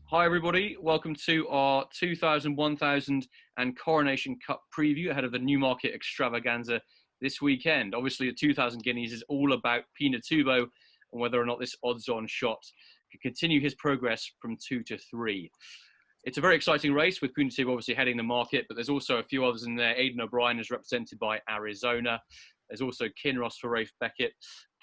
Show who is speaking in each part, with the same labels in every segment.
Speaker 1: Hi everybody, welcome to our 2000, 1000 and Coronation Cup preview ahead of the Newmarket extravaganza this weekend. Obviously the 2000 Guineas is all about Pinatubo and whether or not this odds-on shot can continue his progress from 2 to 3. It's a very exciting race with Pinatubo obviously heading the market, but there's also a few others in there. Aidan O'Brien is represented by Arizona. There's also Kinross for Rafe Beckett,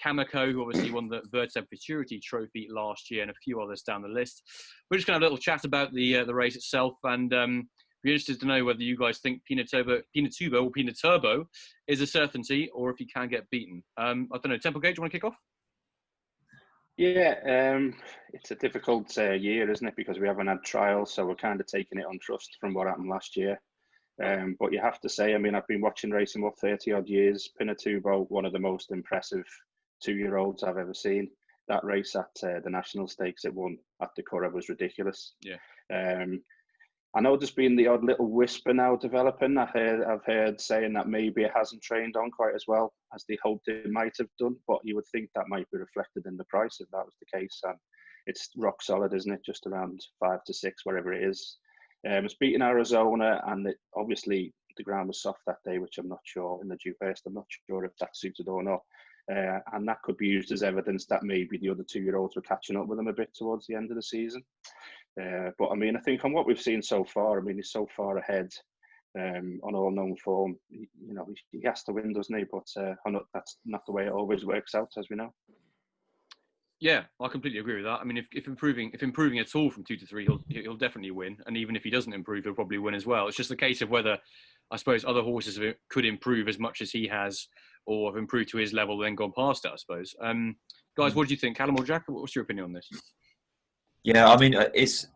Speaker 1: Kamiko, who obviously won the Vertem Futurity Trophy last year, and a few others down the list. We're just going to have a little chat about the race itself, and be interested to know whether you guys think Pinatubo or Pinaturbo is a certainty, or if he can get beaten. I don't know, Templegate, do you want to kick off?
Speaker 2: Yeah, it's a difficult year, isn't it? Because we haven't had trials, so we're kind of taking it on trust from what happened last year. But you have to say, I mean, I've been watching racing for 30 odd years. Pinatubo, one of the most impressive 2-year-olds I've ever seen. That race at the National Stakes it won at the Curragh was ridiculous.
Speaker 1: Yeah.
Speaker 2: I know there's been the odd little whisper now developing. I've heard saying that maybe it hasn't trained on quite as well as they hoped it might have done, but you would think that might be reflected in the price if that was the case. And it's rock solid, isn't it? Just around 5 to 6, wherever it is. It's beating Arizona, and obviously the ground was soft that day, which I'm not sure in the Dewhurst. I'm not sure if that suited or not. And that could be used as evidence that maybe the other 2-year-olds were catching up with them a bit towards the end of the season. But I mean, I think on what we've seen so far, I mean, he's so far ahead on all known form. He has to win, doesn't he? But that's not the way it always works out, as we know.
Speaker 1: Yeah, I completely agree with that. I mean, if improving at all from 2 to 3, he'll definitely win. And even if he doesn't improve, he'll probably win as well. It's just a case of whether, I suppose, other horses could improve as much as he has, or have improved to his level, then gone past it, I suppose. Guys, what do you think? Callum or Jack? What's your opinion on this?
Speaker 3: Yeah, I mean, it's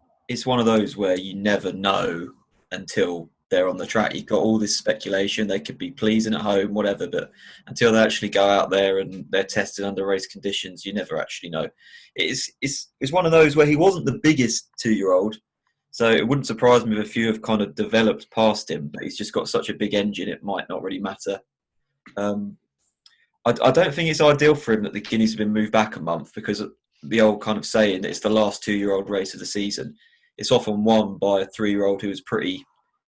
Speaker 3: one of those where you never know until they're on the track. You've got all this speculation. They could be pleasing at home, whatever, but until they actually go out there and they're tested under race conditions, you never actually know. It's one of those where he wasn't the biggest 2-year-old, so it wouldn't surprise me if a few have kind of developed past him, but he's just got such a big engine, it might not really matter. I don't think it's ideal for him that the Guineas have been moved back a month, because the old kind of saying that it's the last 2-year-old race of the season. It's often won by a 3-year-old who is pretty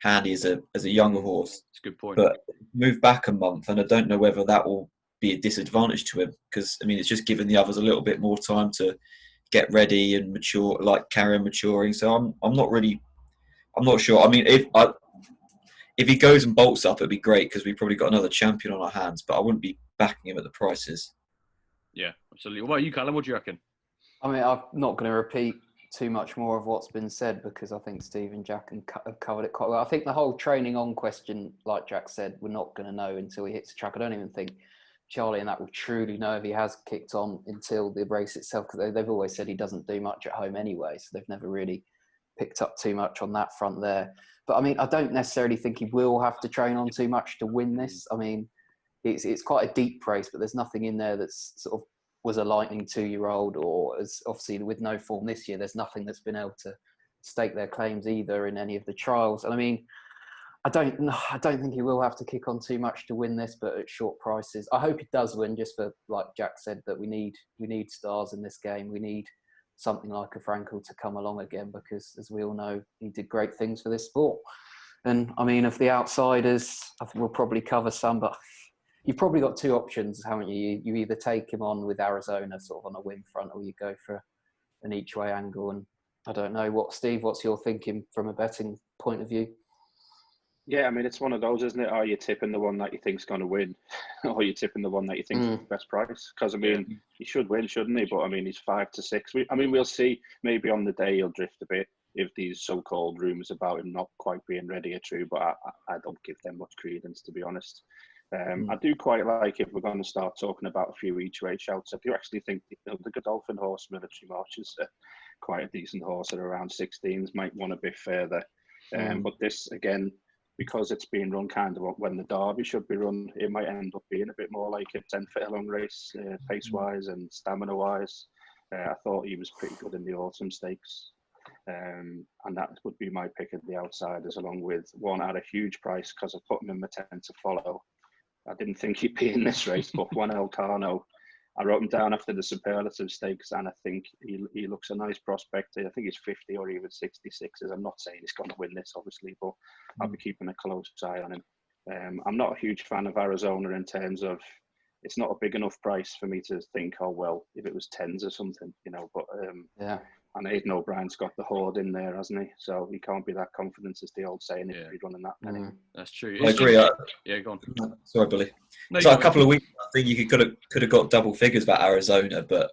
Speaker 3: handy as a younger horse.
Speaker 1: That's a good point.
Speaker 3: But move back a month, and I don't know whether that will be a disadvantage to him, because I mean it's just giving the others a little bit more time to get ready and mature, like carry on maturing. So I'm not sure. I mean, if he goes and bolts up, it'd be great, because we've probably got another champion on our hands. But I wouldn't be backing him at the prices.
Speaker 1: Yeah, absolutely. What about you, Callum? What do you reckon?
Speaker 4: I mean, I'm not going to repeat too much more of what's been said, because I think Steve and Jack have covered it quite well. I think the whole training on question, like Jack said, we're not going to know until he hits the track. I don't even think Charlie and that will truly know if he has kicked on until the race itself, because they've always said he doesn't do much at home anyway, so they've never really picked up too much on that front there. But I mean, I don't necessarily think he will have to train on too much to win this. I mean, it's quite a deep race, but there's nothing in there that's sort of was a lightning 2-year-old, or as obviously with no form this year, there's nothing that's been able to stake their claims either in any of the trials. And I mean, I don't think he will have to kick on too much to win this, but at short prices, I hope he does win, just for, like Jack said, that we need stars in this game. We need something like a Frankel to come along again, because as we all know, he did great things for this sport. And I mean, of the outsiders, I think we'll probably cover some, but you've probably got 2 options, haven't you? You either take him on with Arizona sort of on a win front, or you go for an each way angle. And I don't know, Steve, what's your thinking from a betting point of view?
Speaker 2: Yeah, I mean, it's one of those, isn't it? Are you tipping the one that you think's going to win, or are you tipping the one that you think's the best price? Because I mean, he should win, shouldn't he? But I mean, he's 5 to 6. We'll see. Maybe on the day he'll drift a bit if these so-called rumours about him not quite being ready are true. But I don't give them much credence, to be honest. I do quite like, if we're going to start talking about a few each way shouts, if you actually think the Godolphin horse, Military March, is quite a decent horse at around 16s, might want a bit further. But this, again, because it's being run kind of when the Derby should be run, it might end up being a bit more like a 10 furlong race, pace-wise and stamina-wise. I thought he was pretty good in the Autumn Stakes. And that would be my pick of the outsiders, along with one at a huge price, because I put him in my 10 to follow. I didn't think he'd be in this race, but Juan Elcano, I wrote him down after the Superlative Stakes, and I think he looks a nice prospect. I think he's 50 or even 66s. I'm not saying he's going to win this, obviously, but I'll be keeping a close eye on him. I'm not a huge fan of Arizona in terms of it's not a big enough price for me to think, oh, well, if it was tens or something, but
Speaker 4: yeah.
Speaker 2: And Aidan O'Brien's got the hoard in there, hasn't he? So he can't be that confident, as the old saying, if he's running that many.
Speaker 1: That's true.
Speaker 3: I agree.
Speaker 1: Yeah, go on.
Speaker 3: Sorry, Billy.
Speaker 1: No,
Speaker 3: so a couple of weeks, I think you could have got double figures about Arizona, but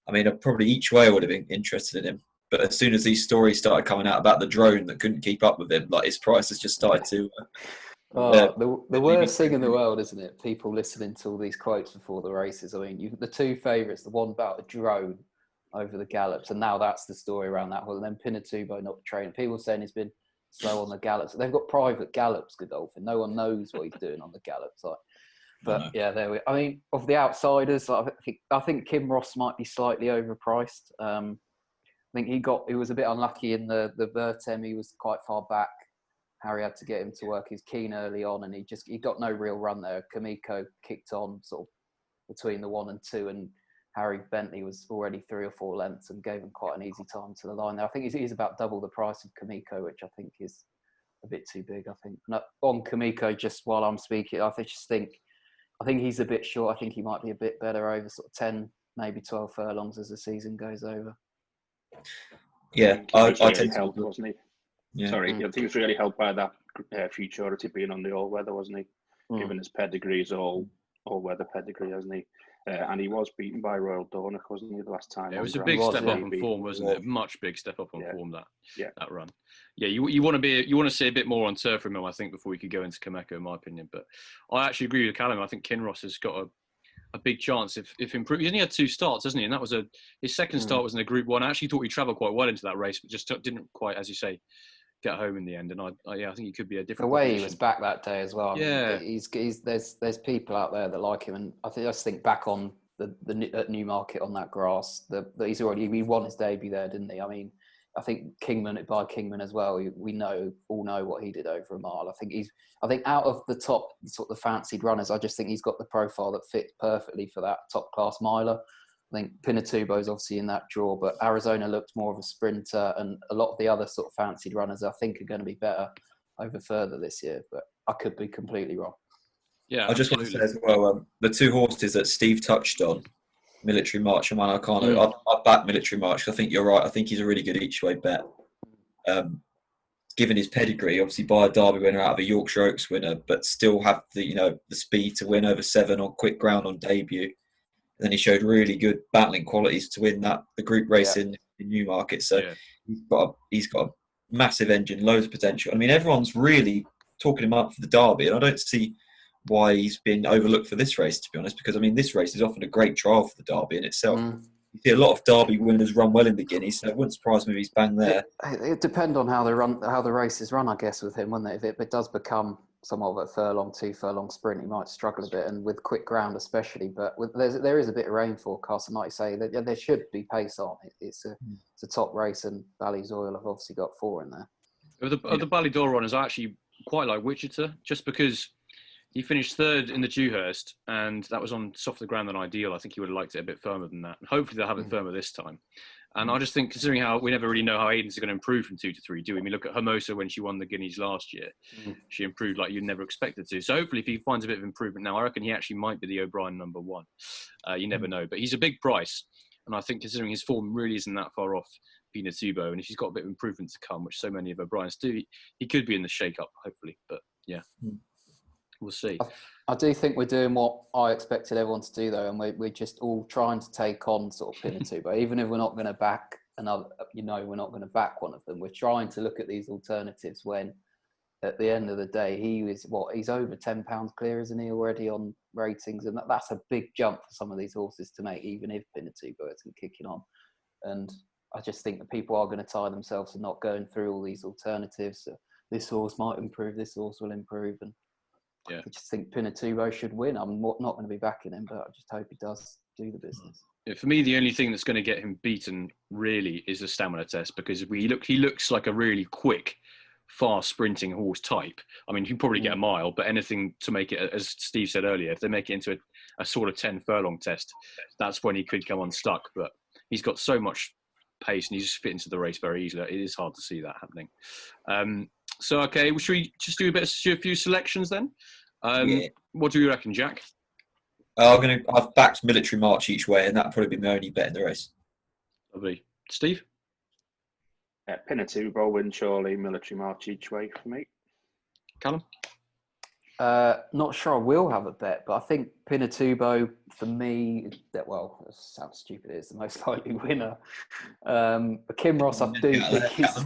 Speaker 3: I mean, probably each way I would have been interested in him. But as soon as these stories started coming out about the drone that couldn't keep up with him, like his price has just started to.
Speaker 4: The worst thing in the world, isn't it? People listening to all these quotes before the races. I mean, the two favourites, the one about the drone over the gallops, and now that's the story around that one. And then Pinatubo not training. People saying he's been slow on the gallops. They've got private gallops, Godolphin. No one knows what he's doing on the gallops. But yeah, there we. I mean, of the outsiders, I think Kim Ross might be slightly overpriced. I think he was a bit unlucky in the Vertem. He was quite far back. Harry had to get him to work his Keene early on, and he got no real run there. Kamiko kicked on sort of between the 1 and 2, and Harry Bentley was already 3 or 4 lengths and gave him quite an easy time to the line there. I think he's about double the price of Kamiko, which I think is a bit too big. I think on Kamiko, just while I'm speaking, I think he's a bit short. I think he might be a bit better over sort of 10, maybe 12 furlongs as the season goes over.
Speaker 3: Yeah,
Speaker 2: I tend to help, wasn't he?
Speaker 3: Yeah.
Speaker 2: Sorry, I think he was really helped by that futurity being on the all-weather, wasn't he? Given his pedigree, his all-weather pedigree, hasn't he? And he was beaten by Royal Dornoch, wasn't he, the last time?
Speaker 1: Yeah, it was a big step up in form, wasn't it? Much big step up on form that run. Yeah, you want to see a bit more on turf from him, I think, before we could go into Kameko, in my opinion. But I actually agree with Callum. I think Kinross has got a big chance if improved. He only had 2 starts, hasn't he? And that was his second start was in a Group 1. I actually thought he travelled quite well into that race, but just didn't quite, as you say, get home in the end. And I think he could be a different.
Speaker 4: The way he was back that day as well.
Speaker 1: Yeah,
Speaker 4: I mean, there's people out there that like him, and I just think back on at Newmarket on that grass. He won his debut there, didn't he? I mean, I think Kingman as well. We all know what he did over a mile. I think out of the top sort of the fancied runners, I just think he's got the profile that fits perfectly for that top class miler. I think Pinatubo is obviously in that draw, but Arizona looked more of a sprinter, and a lot of the other sort of fancied runners I think are going to be better over further this year, but I could be completely wrong.
Speaker 1: Yeah,
Speaker 3: I just want to say as well, the 2 horses that Steve touched on, Military March and Manarcano, I back Military March. I think you're right. I think he's a really good each-way bet. Given his pedigree, obviously by a Derby winner out of a Yorkshire Oaks winner, but still have the speed to win over 7 on quick ground on debut. And then he showed really good battling qualities to win the group race in Newmarket. So he's got a massive engine, loads of potential. I mean, everyone's really talking him up for the Derby, and I don't see why he's been overlooked for this race, to be honest, because I mean, this race is often a great trial for the Derby in itself. You see a lot of Derby winners run well in the Guineas, so it wouldn't surprise me if he's bang there.
Speaker 4: It depends on how the races run, I guess, with him, wouldn't it? If it does become somewhat of a 2 furlong sprint, he might struggle a bit, and with quick ground especially. But there is a bit of rain forecast, and like you say, there should be pace on. It's a top race, and Ballysoil have obviously got 4 in there.
Speaker 1: Of the Ballydor runners, I actually quite like Wichita, just because he finished 3rd in the Dewhurst, and that was on softer ground than ideal. I think he would have liked it a bit firmer than that. And hopefully they'll have it firmer this time. And I just think, considering how we never really know how Aiden's going to improve from 2 to 3, do we? I mean, look at Hermosa when she won the Guineas last year. She improved like you'd never expected to. So hopefully if he finds a bit of improvement now, I reckon he actually might be the O'Brien number 1. You never know. But he's a big price. And I think considering his form really isn't that far off Pinatubo, and if he's got a bit of improvement to come, which so many of O'Brien's do, he could be in the shake-up, hopefully. But yeah. We'll see.
Speaker 4: I do think we're doing what I expected everyone to do, though, and we're just all trying to take on sort of Pinatubo, even if we're not going to back another. We're not going to back one of them. We're trying to look at these alternatives when, at the end of the day, he's over £10 clear, isn't he, already on ratings, and that's a big jump for some of these horses to make, even if Pinatubo isn't kicking on. And I just think that people are going to tie themselves to not going through all these alternatives. So this horse might improve, this horse will improve, and I just think Pinatubo should win. I'm not going to be backing him, but I just hope he does do the business.
Speaker 1: Yeah, for me, the only thing that's going to get him beaten really is the stamina test, because he looks like a really quick, fast sprinting horse type. I mean, you can probably get a mile, but anything to make it, as Steve said earlier, if they make it into a sort of 10 furlong test, that's when he could come unstuck. But he's got so much pace and he just fit into the race very easily. It is hard to see that happening. So, okay, well, should we just do a few selections then? What do you reckon, Jack?
Speaker 3: I've backed Military March each way, and that'll probably be my only bet in the race.
Speaker 1: Lovely. Steve?
Speaker 2: Pinatubo win surely, Military March each way for me.
Speaker 1: Callum?
Speaker 4: Not sure I will have a bet, but I think Pinatubo, for me, it sounds stupid, it's the most likely winner. But Kim Ross, I do think he's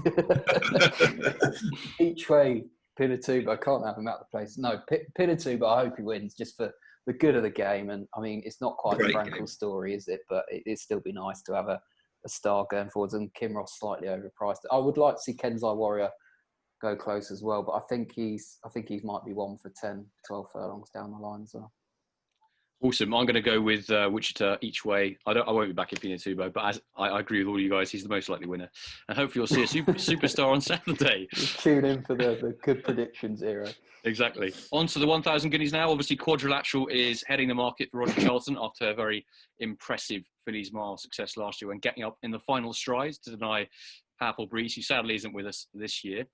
Speaker 4: each way. Pinatubo, I can't have him out of the place. No, Pinatubo, I hope he wins just for the good of the game. And I mean, it's not quite a Frankel's story, is it? But it'd still be nice to have a star going forwards, and Kim Ross slightly overpriced. I would like to see Kensai Warrior go close as well, but I think he might be one for 10, 12 furlongs down the line as well.
Speaker 1: Awesome. I'm going to go with Wichita each way. I won't be back in Pinatubo, but I agree with all you guys. He's the most likely winner, and hopefully you'll see a superstar on Saturday.
Speaker 4: Just tune in for the good predictions era.
Speaker 1: Exactly. On to the 1,000 guineas now. Obviously, Quadrilateral is heading the market for Roger Charlton after a very impressive Fillies Mile success last year when getting up in the final strides to deny Powerful Breeze, who sadly isn't with us this year.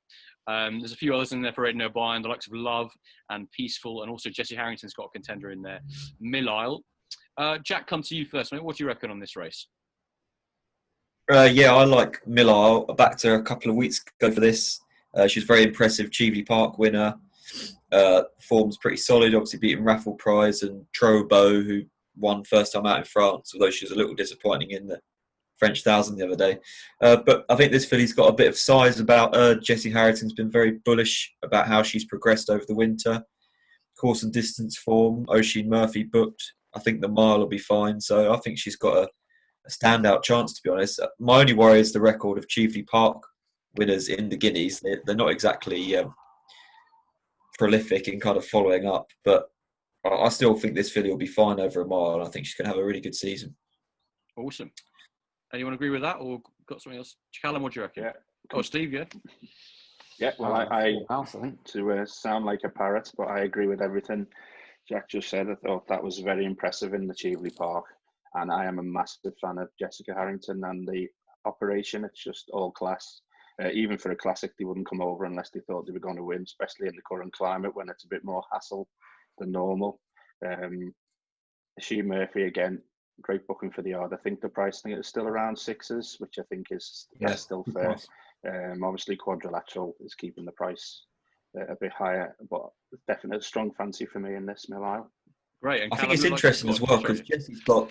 Speaker 1: There's a few others in there for Aidan O'Brien, the likes of Love and Peaceful, and also Jesse Harrington's got a contender in there, Millisle. Jack, come to you first, mate. What do you reckon on this race?
Speaker 3: I like Millisle. I backed her a couple of weeks ago for this. She was very impressive, Cheveley Park winner. Form's pretty solid, obviously beating Raffle Prize and Trobo, who won first time out in France, although she was a little disappointing in the French 1000 the other day. But I think this filly's got a bit of size about her. Jessie Harrington's been very bullish about how she's progressed over the winter. Course and distance form, Oisin Murphy booked. I think the mile will be fine. So I think she's got a standout chance, to be honest. My only worry is the record of Cheveley Park winners in the Guineas. They're not exactly prolific in kind of following up, but I still think this filly will be fine over a mile, and I think she's going to have a really good season.
Speaker 1: Awesome. Anyone agree with that, or got something else? Callum, what do you reckon?
Speaker 2: Yeah.
Speaker 1: Oh, Steve, yeah?
Speaker 2: Yeah, well, I to sound like a parrot, but I agree with everything Jack just said. I thought that was very impressive in the Cheveley Park, and I am a massive fan of Jessica Harrington and the operation. It's just all class. Even for a classic, they wouldn't come over unless they thought they were going to win, especially in the current climate when it's a bit more hassle than normal. She Murphy, again, great booking for the yard. I think the pricing is still around sixes, which I think is still fair. Obviously, Quadrilateral is keeping the price a bit higher, but definitely a strong fancy for me in this Millisle.
Speaker 1: Great. And
Speaker 3: I think it's interesting as well because Jessie's got.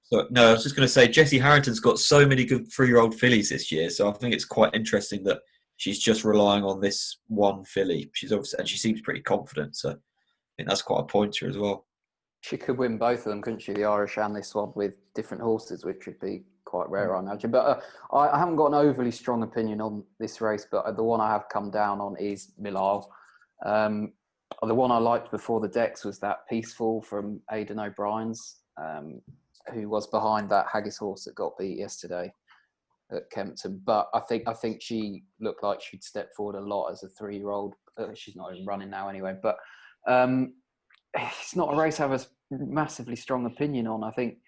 Speaker 3: So, no, I was just going to say, Jessie Harrington's got so many good 3-year-old fillies this year. So I think it's quite interesting that she's just relying on this one filly. She's obviously, and she seems pretty confident. So I think that's quite a pointer as well.
Speaker 4: She could win both of them, couldn't she? The Irish and this one with different horses, which would be quite rare, I imagine. But I haven't got an overly strong opinion on this race, but the one I have come down on is Millisle. The one I liked before the decks was that Peaceful from Aidan O'Brien's, who was behind that Haggis horse that got beat yesterday at Kempton. But I think she looked like she'd step forward a lot as a 3-year-old. She's not even running now anyway. But it's not a race I have a massively strong opinion on. I think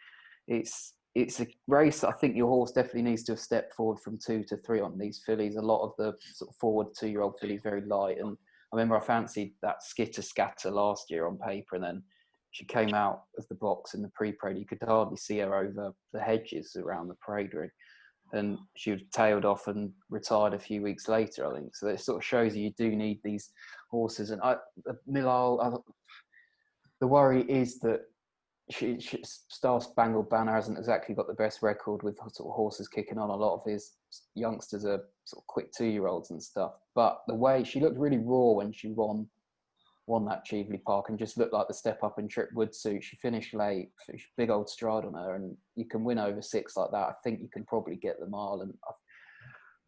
Speaker 4: it's a race I think your horse definitely needs to have stepped forward from 2 to 3 on these fillies. A lot of the sort of forward 2-year-old fillies very light. And I remember I fancied that Skitter Scatter last year on paper, and then she came out of the box in the pre-parade. You could hardly see her over the hedges around the parade ring. And she was tailed off and retired a few weeks later, I think. So it sort of shows you do need these horses. And Millisle, the worry is that Star Spangled Banner hasn't exactly got the best record with sort of horses kicking on. A lot of his youngsters are sort of quick 2-year-olds and stuff. But the way she looked really raw when she won that Cheveley Park and just looked like the step up in Trip Wood suit. She finished late, big old stride on her, and you can win over 6 like that. I think you can probably get the mile. And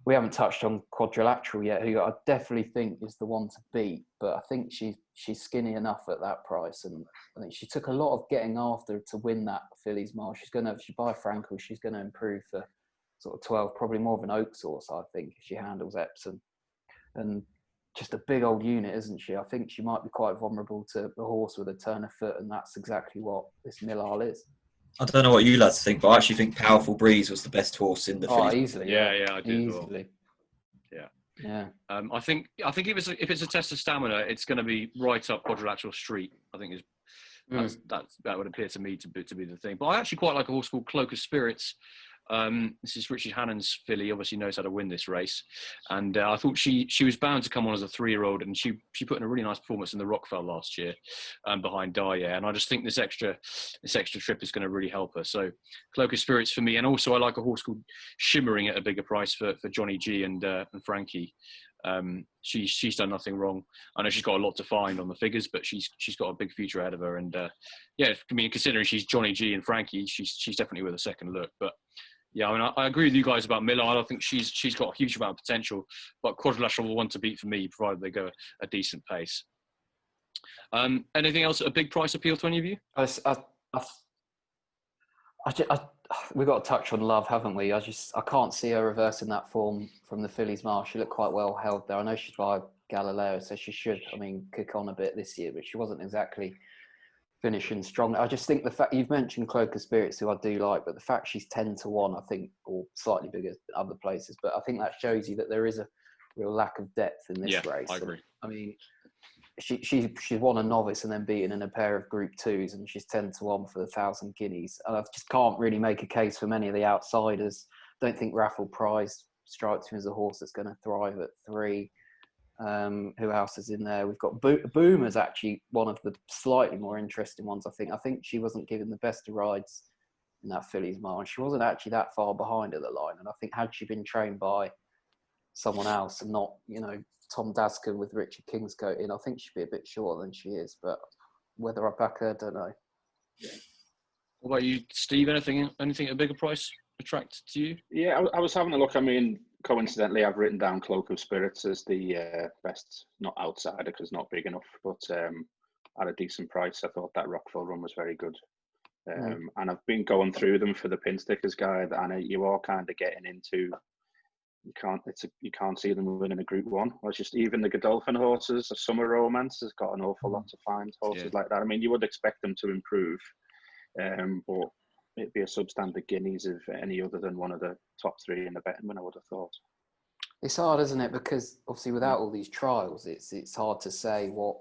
Speaker 4: we haven't touched on Quadrilateral yet, who I definitely think is the one to beat, but I think she's skinny enough at that price, and I think she took a lot of getting after to win that Fillies Mile. If she buy Frankel, she's going to improve for sort of 12, probably more of an Oaks horse, I think, if she handles Epsom. And just a big old unit, isn't she? I think she might be quite vulnerable to a horse with a turn of foot, and that's exactly what this Millard is.
Speaker 3: I don't know what you lads think, but I actually think Powerful Breeze was the best horse in the fillies.
Speaker 4: Easily,
Speaker 1: yeah, I do
Speaker 4: easily.
Speaker 1: as well.
Speaker 4: Yeah.
Speaker 1: I think if it's a test of stamina, it's going to be right up Quadrilateral Street. I think that would appear to me to be the thing. But I actually quite like a horse called Cloak of Spirits. This is Richard Hannon's filly. Obviously knows how to win this race, and I thought she was bound to come on as a 3-year-old, and she put in a really nice performance in the Rockfell last year, behind Dyer. And I just think this extra trip is going to really help her. So Cloak of Spirits for me, and also I like a horse called Shimmering at a bigger price for Johnny G and Frankie. She's done nothing wrong. I know she's got a lot to find on the figures, but she's got a big future ahead of her. And considering she's Johnny G and Frankie, she's definitely worth a second look. But yeah, I agree with you guys about Miller. I don't think she's got a huge amount of potential, but Quadrilateral will want to beat for me, provided they go a decent pace. Anything else at a big price appeal to any of you?
Speaker 4: We've got to touch on Love, haven't we? I can't see her reversing that form from the Fillies Mile. She looked quite well held there. I know she's by Galileo, so she should, kick on a bit this year, but she wasn't exactly finishing strong. I just think the fact you've mentioned Cloak of Spirits, who I do like, but the fact she's 10-1, I think, or slightly bigger than other places, but I think that shows you that there is a real lack of depth in this race.
Speaker 1: I agree.
Speaker 4: She's won a novice and then beaten in a pair of Group 2s, and she's 10-1 for the 1,000 guineas. And I just can't really make a case for many of the outsiders. Don't think Raffle Prize strikes me as a horse that's going to thrive at 3. Who else is in there? We've got Boomer's actually one of the slightly more interesting ones. I think she wasn't given the best of rides in that Fillies Mile, and she wasn't actually that far behind at the line. And I think had she been trained by someone else and not, Tom Daskin with Richard Kingscote in, I think she'd be a bit shorter than she is. But whether I back her, I don't know.
Speaker 1: What about you, Steve? Anything at a bigger price attract to you?
Speaker 2: Yeah, I was having a look. Coincidentally, I've written down Cloak of Spirits as the best, not outsider because not big enough, but at a decent price. I thought that Rockville run was very good. And I've been going through them for the Pin Stickers guide, and you are kind of getting into, you can't see them winning a Group 1. Or just even the Godolphin horses, a Summer Romance has got an awful lot to find, horses like that. You would expect them to improve, but it'd be a substandard Guineas if any other than one of the top 3 in the betting win, I would have thought.
Speaker 4: It's hard, isn't it? Because obviously without all these trials, it's hard to say what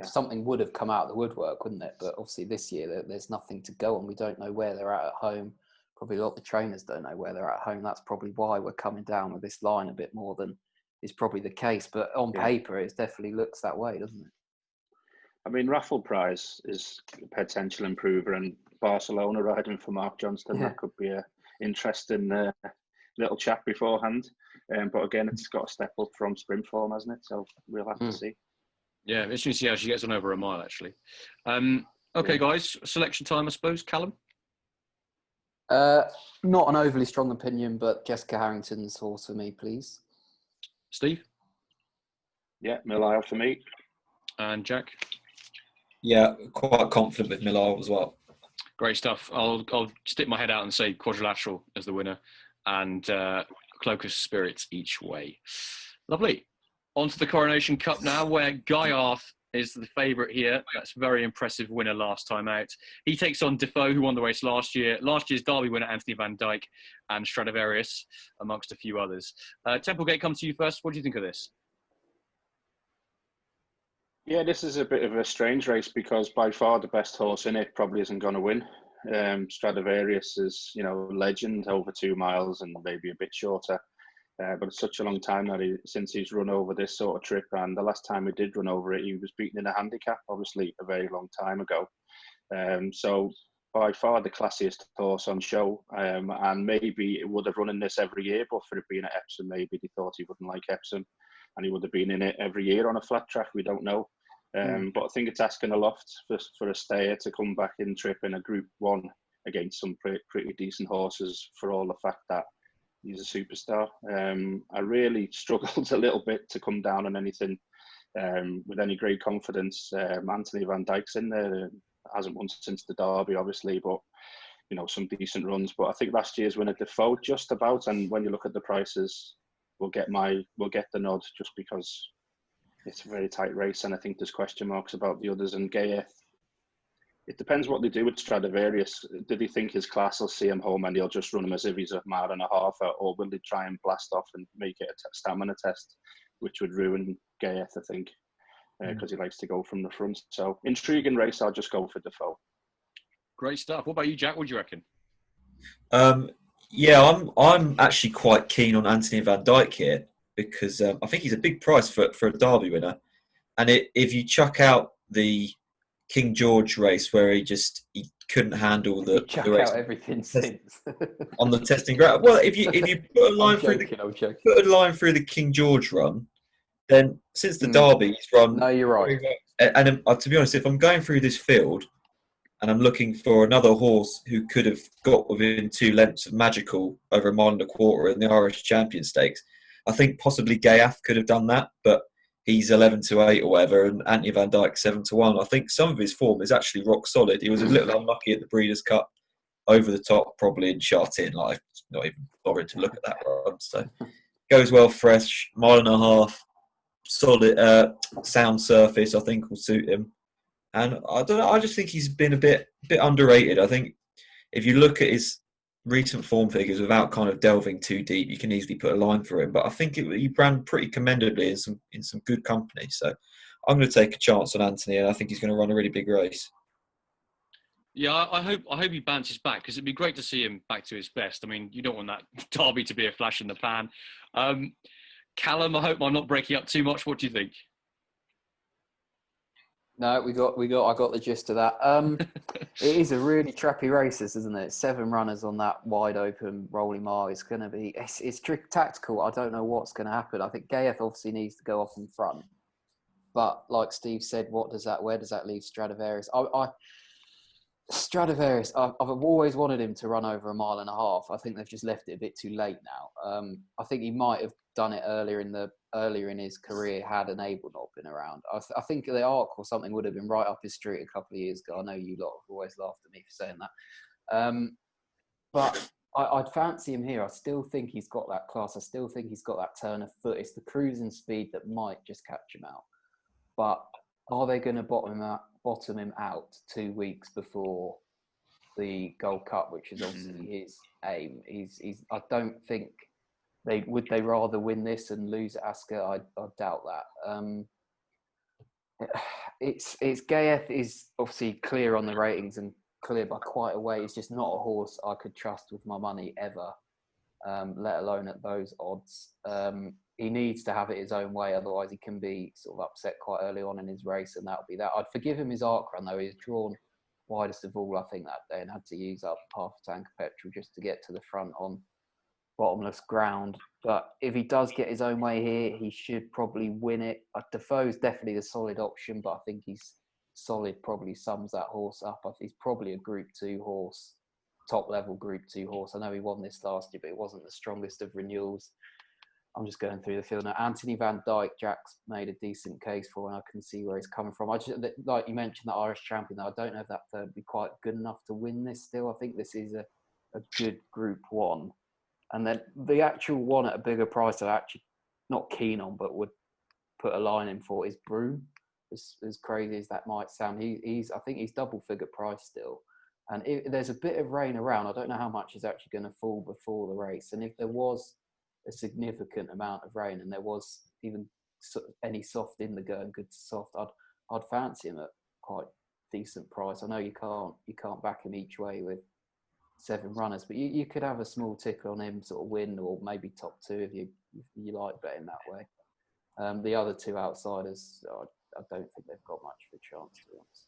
Speaker 4: something would have come out of the woodwork, wouldn't it? But obviously this year there's nothing to go on. We don't know where they're at home. Probably a lot of the trainers don't know where they're at home. That's probably why we're coming down with this line a bit more than is probably the case. But on paper, it definitely looks that way, doesn't it?
Speaker 2: Raffle Prize is a potential improver, and Barcelona riding for Mark Johnston, that could be a interesting little chat beforehand. But again, it's got to step up from sprint form, hasn't it? So we'll have to see.
Speaker 1: Yeah, it's interesting to see how she gets on over a mile, actually. Okay, guys, selection time, I suppose. Callum?
Speaker 4: Not an overly strong opinion, but Jessica Harrington's horse for me, please.
Speaker 1: Steve?
Speaker 2: Yeah, Millisle for me.
Speaker 1: And Jack?
Speaker 3: Yeah, quite confident with Millisle as well.
Speaker 1: Great stuff. I'll stick my head out and say Quadrilateral as the winner, and Cloak of Spirits each way. Lovely. On to the Coronation Cup now, where Guy Arth is the favourite here. That's a very impressive winner last time out. He takes on Defoe, who won the race last year. Last year's Derby winner, Anthony Van Dyke, and Stradivarius, amongst a few others. Templegate, come to you first. What do you think of this?
Speaker 2: Yeah, this is a bit of a strange race because by far the best horse in it probably isn't going to win. Stradivarius is, legend over 2 miles and maybe a bit shorter. But it's such a long time now since he's run over this sort of trip. And the last time he did run over it, he was beaten in a handicap, obviously a very long time ago. So by far the classiest horse on show. And maybe it would have run in this every year, but for it being at Epsom, maybe they thought he wouldn't like Epsom. And he would have been in it every year on a flat track, we don't know. But I think it's asking a lot for a stayer to come back in trip in a Group 1 against some pretty decent horses, for all the fact that he's a superstar. I really struggled a little bit to come down on anything with any great confidence. Anthony Van Dyke's in there, hasn't won since the Derby, obviously, but some decent runs. But I think last year's winner Defoe just about, and when you look at the prices, we'll get the nod just because it's a very tight race, and I think there's question marks about the others. And Gayeth, it depends what they do with Stradivarius. Did he think his class will see him home and he'll just run him as if he's a mile and a half, or will they try and blast off and make it a stamina test, which would ruin Gayeth, I think, because he likes to go from the front. So intriguing race. I'll just go for Defoe.
Speaker 1: Great stuff. What about you, Jack? What do you reckon?
Speaker 3: Yeah, I'm actually quite keen on Anthony Van Dijk here because I think he's a big price for a Derby winner. And if you chuck out the King George race where he couldn't handle the race
Speaker 4: out everything since
Speaker 3: on the testing ground. Well, if you put a line put a line through the King George run, then since the Derby he's run.
Speaker 4: No, you're right.
Speaker 3: And to be honest, if I'm going through this field and I'm looking for another horse who could have got within 2 lengths of Magical over a mile and a quarter in the Irish Champion Stakes, I think possibly Gayeth could have done that, but he's 11-8 or whatever, and Anthony Van Dijk 7-1. I think some of his form is actually rock solid. He was a little unlucky at the Breeders' Cup, over the top probably in Chartin. Like, not even bothering to look at that run. So goes well fresh, mile and a half, solid, sound surface. I think will suit him. And I don't know. I just think he's been a bit underrated. I think if you look at his recent form figures without kind of delving too deep, you can easily put a line for him. But I think he ran pretty commendably in some good company. So I'm going to take a chance on Anthony, and I think he's going to run a really big race.
Speaker 1: Yeah, I hope he bounces back because it'd be great to see him back to his best. I mean, you don't want that Derby to be a flash in the pan. Callum, I hope I'm not breaking up too much. What do you think?
Speaker 4: No, I got the gist of that. It is a really trappy race, isn't it? 7 runners on that wide open rolling mile. It's going to be, it's tactical. I don't know what's going to happen. I think Gayeth obviously needs to go off in front. But like Steve said, where does that leave Stradivarius? Stradivarius, I've always wanted him to run over a mile and a half. I think they've just left it a bit too late now. I think he might have done it earlier in his career had an able not been around. I think the Arc or something would have been right up his street a couple of years ago. I know you lot have always laughed at me for saying that. But I'd fancy him here. I still think he's got that class. I still think he's got that turn of foot. It's the cruising speed that might just catch him out. But are they going to bottom him out 2 weeks before the Gold Cup, which is obviously his aim? I don't think would they rather win this and lose at Ascot? I doubt that. It's Gayeth is obviously clear on the ratings and clear by quite a way. He's just not a horse I could trust with my money ever, let alone at those odds. He needs to have it his own way, otherwise he can be sort of upset quite early on in his race, and that'll be that. I'd forgive him his arc run though. He's drawn widest of all, I think, that day, and had to use up half a tank of petrol just to get to the front on bottomless ground. But if he does get his own way here, he should probably win it. Defoe's definitely the solid option, but I think he's solid probably sums that horse up. I think he's probably a Group 2 horse, top level Group 2 horse. I know he won this last year, but it wasn't the strongest of renewals. I'm just going through the field now. Anthony Van Dijk, Jack's made a decent case for, and I can see where he's coming from. I just, like you mentioned, the Irish champion. I don't know if that third would be quite good enough to win this still. I think this is a good Group 1. And then the actual one at a bigger price I'm actually not keen on, but would put a line in for is Broome. As crazy as that might sound, I think he's double figure price still. And there's a bit of rain around. I don't know how much is actually going to fall before the race. And if there was a significant amount of rain and there was even any soft in the going good to soft, I'd fancy him at quite decent price. I know you can't back him each way with 7 runners, but you could have a small ticker on him, sort of win or maybe top 2 if you like betting that way. The other 2 outsiders, I don't think they've got much of a chance, to be honest.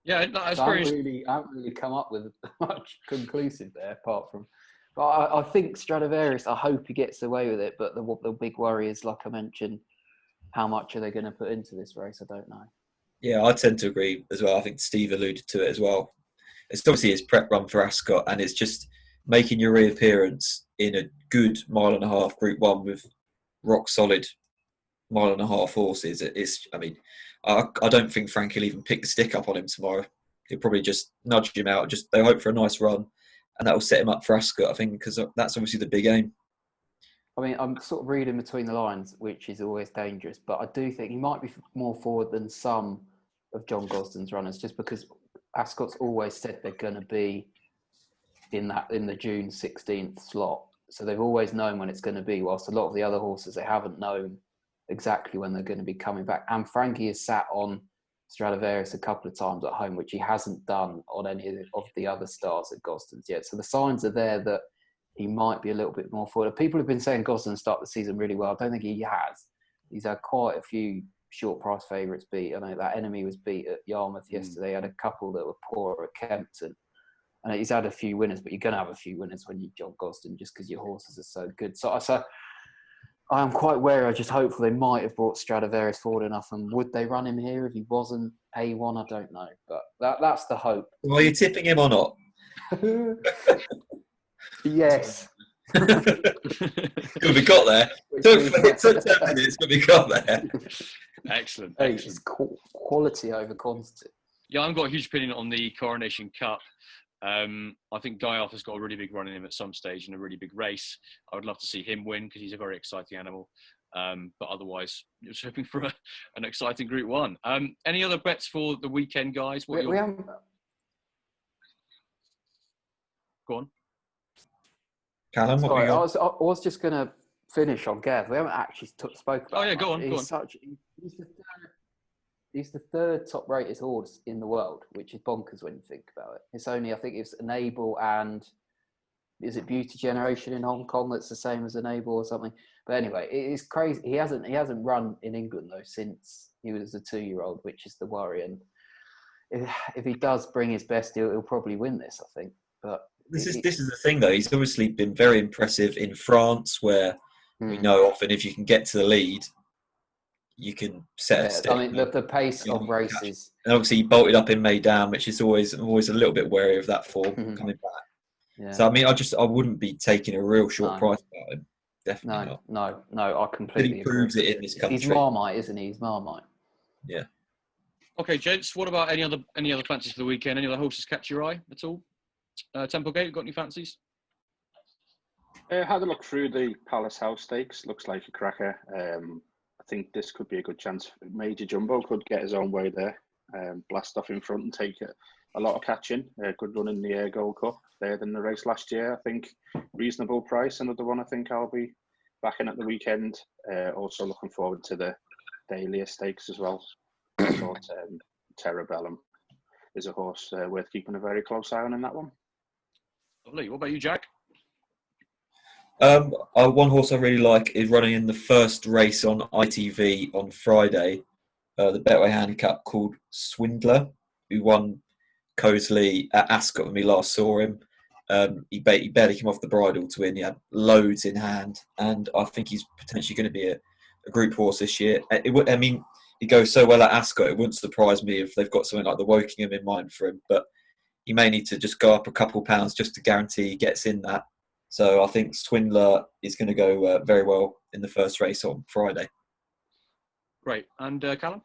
Speaker 1: Yeah, that's
Speaker 4: I haven't really come up with much conclusive there, apart from. But I think Stradivarius, I hope he gets away with it. But the big worry is, like I mentioned, how much are they going to put into this race? I don't know.
Speaker 3: Yeah, I tend to agree as well. I think Steve alluded to it as well. It's obviously his prep run for Ascot, and it's just making your reappearance in a good mile and a half Group 1 with rock solid mile and a half horses. I don't think Frank will even pick the stick up on him tomorrow. He'll probably just nudge him out. They'll hope for a nice run, and that will set him up for Ascot, I think, because that's obviously the big aim.
Speaker 4: I mean, I'm sort of reading between the lines, which is always dangerous, but I do think he might be more forward than some of John Gosden's runners, just because Ascot's always said they're going to be in the June 16th slot. So they've always known when it's going to be, whilst a lot of the other horses, they haven't known exactly when they're going to be coming back. And Frankie has sat on Stradivarius a couple of times at home, which he hasn't done on any of the other stars at Gosden's yet. So the signs are there that he might be a little bit more forward. People have been saying Gosden start the season really well. I don't think he has. He's had quite a few short price favourites beat. I know that Enemy was beat at Yarmouth yesterday. He had a couple that were poor at Kempton. And he's had a few winners, but you're going to have a few winners when you John Gosden just because your horses are so good. So I'm quite wary. I just hopeful they might have brought Stradivarius forward enough. And would they run him here if he wasn't A1? I don't know. But that's the hope.
Speaker 3: Well, are you tipping him or not?
Speaker 4: Yes.
Speaker 3: Good, we got there. It took 10 minutes, but we got there.
Speaker 1: Excellent.
Speaker 4: Hey, it's quality over quantity.
Speaker 1: Yeah, I've got a huge opinion on the Coronation Cup. I think Guy Arthur's got a really big run in him at some stage in a really big race. I would love to see him win because he's a very exciting animal. But otherwise, just hoping for an exciting Group 1. Any other bets for the weekend, guys?
Speaker 4: We haven't...
Speaker 1: Go on.
Speaker 3: Callum, what
Speaker 4: Sorry,
Speaker 3: we
Speaker 4: I
Speaker 3: got?
Speaker 4: was just going to finish on Gav. We haven't actually spoke about.
Speaker 1: Oh yeah, go on.
Speaker 4: He's the third top rated horse in the world, which is bonkers when you think about it. It's only, I think it's Enable and is it Beauty Generation in Hong Kong that's the same as Enable or something. But anyway, it is crazy. He hasn't run in England though since he was a 2-year-old, which is the worry. And if he does bring his best, he'll probably win this, I think. But
Speaker 3: This is the thing though. He's obviously been very impressive in France, where we know often if you can get to the lead, you can set a step.
Speaker 4: I mean, the pace of races.
Speaker 3: And obviously, he bolted up in Mesdames, which is always a little bit wary of that form coming back.
Speaker 4: Yeah.
Speaker 3: So I mean, I wouldn't be taking a real short price about him. Definitely not.
Speaker 4: No, I completely
Speaker 3: agree. He proves it in this country.
Speaker 4: He's Marmite, isn't he? He's Marmite.
Speaker 3: Yeah.
Speaker 1: Okay, gents. What about any other fancies for the weekend? Any other horses catch your eye at all? Templegate, got any fancies?
Speaker 2: Had a look through the Palace House Stakes. Looks like a cracker. I think this could be a good chance. Major Jumbo could get his own way there. Blast off in front and take a lot of catching. Good run in the Air Gold Cup. There than the race last year. I think reasonable price. Another one I think I'll be backing at the weekend. Also looking forward to the Dahlia Stakes as well. I thought Terrabellum is a horse worth keeping a very close eye on in that one.
Speaker 1: Lovely. What about you, Jack?
Speaker 3: One horse I really like is running in the first race on ITV on Friday, the Betway Handicap, called Swindler, who won cosily at Ascot when we last saw him. He barely came off the bridle to win. He had loads in hand, and I think he's potentially going to be a group horse this year. He goes so well at Ascot, it wouldn't surprise me if they've got something like the Wokingham in mind for him, but he may need to just go up a couple of pounds just to guarantee he gets in that. So I think Swindler is going to go very well in the first race on Friday. Great.
Speaker 1: And Callum?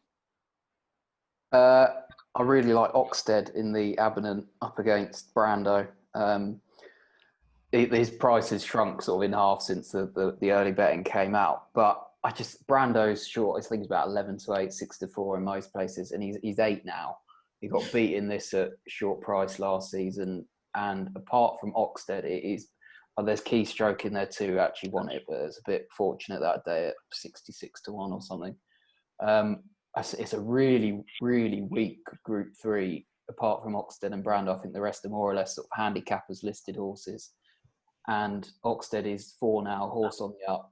Speaker 4: I really like Oxted in the Aberdeen up against Brando. His price has shrunk sort of in half since the early betting came out. But Brando's short. I think it's about 11 to 8, 6 to 4 in most places. And he's 8 now. He got beaten this at short price last season. And apart from Oxted, there's Keystroke in there too, who actually won it, but it's a bit fortunate that day at 66 to 1 or something. It's a really, really weak Group 3, apart from Oxted and Brando. I think the rest are more or less sort of handicappers listed horses. And Oxted is 4 now, horse on the up.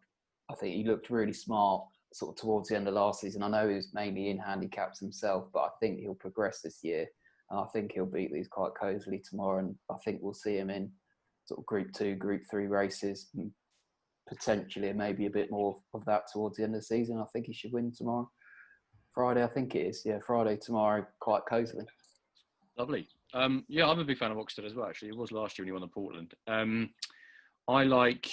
Speaker 4: I think he looked really smart sort of towards the end of last season. I know he was mainly in handicaps himself, but I think he'll progress this year. And I think he'll beat these quite cosily tomorrow. And I think we'll see him in sort of Group 2, Group 3 races, and potentially maybe a bit more of that towards the end of the season. I think he should win tomorrow. Friday, I think it is. Yeah, Friday tomorrow, quite cosily.
Speaker 1: Lovely. I'm a big fan of Oxted as well, actually. It was last year when he won the Portland. I like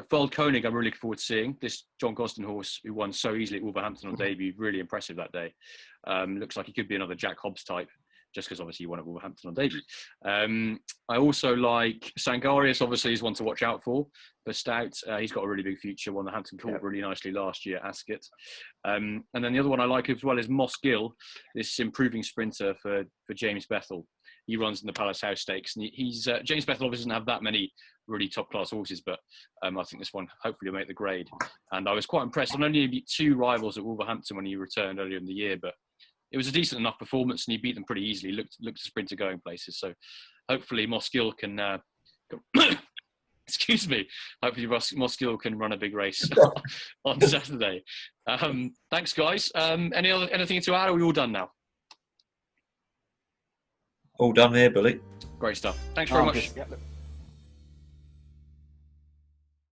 Speaker 1: Fold Koenig. I'm really looking forward to seeing this John Gosden horse who won so easily at Wolverhampton on debut. Really impressive that day. Looks like he could be another Jack Hobbs type. just because obviously you won at Wolverhampton on debut. I also like Sangarius, obviously, is one to watch out for Stout. He's got a really big future, won the Hampton Court really nicely last year at Ascot. And then the other one I like as well is Moss Gill, this improving sprinter for James Bethel. He runs in the Palace House Stakes. And he's James Bethel obviously doesn't have that many really top-class horses, but I think this one hopefully will make the grade. And I was quite impressed. Not only beat 2 rivals at Wolverhampton when he returned earlier in the year, but it was a decent enough performance and he beat them pretty easily. Looked a sprinter going places. So hopefully Moss Gill can... excuse me. Hopefully Moss Gill can run a big race on Saturday. Thanks, guys. Anything to add, or are we all done now?
Speaker 3: All done here, Billy.
Speaker 1: Great stuff. Thanks very much.
Speaker 2: Yep.